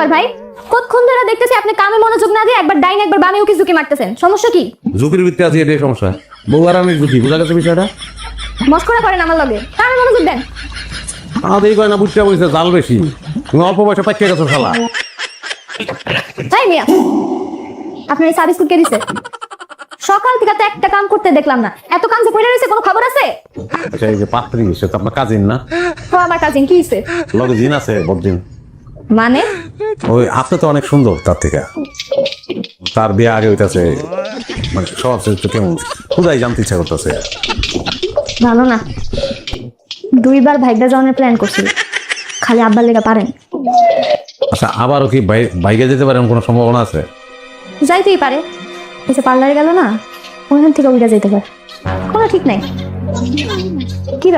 ব্যাপার ভাই? কতক্ষণ ধরে দেখতেছি আপনি কামে মনোযোগ না দিয়ে একবার ডাইন একবার বামে উকি ঝুঁকি মারতেছেন, সমস্যা কি? ঝুঁকির ভিত্তি আছে, এটাই সমস্যা। বউ আর আমি ঝুঁকি, বোঝা গেছে বিষয়টা? মস্করা করেন আমার লগে, কামে মনোযোগ দেন। আমাদের কয় না, বুঝতে বলছে জাল বেশি। তুমি অল্প বয়সে পাইকে গেছো শালা। তাই মিয়া, আপনার এই সার্ভিস কে দিছে? সকাল থেকে তো একটা কাম করতে দেখলাম না, এত কাম যে পড়ে রয়েছে, কোনো খবর আছে? আচ্ছা, এই যে পাত্রী, সে তো আপনার কাজিন না? ও আমার কাজিন, কি হইছে? লগে জিন আছে, বদিন। মানে? ওই আপনি তো অনেক সুন্দর তার থেকে। তার বিয়ে আগে হইতাছে, মানে স্বভাব চরিত্র কেমন, খুদাই জানতে ইচ্ছা করতেছে। ভালো না, দুইবার ভাইগা যাওয়ার প্ল্যান করছি, খালি আব্বার লেগা পারেন। আচ্ছা, আবারও কি বাইকে যেতে পারেন কোনো সম্ভাবনা আছে? যাইতেই পারে, এই যে পার্লারে গেল না, ওইখান থেকে উইরা যেতে পারে, কোনো ঠিক নাই। কি ব্যাপার?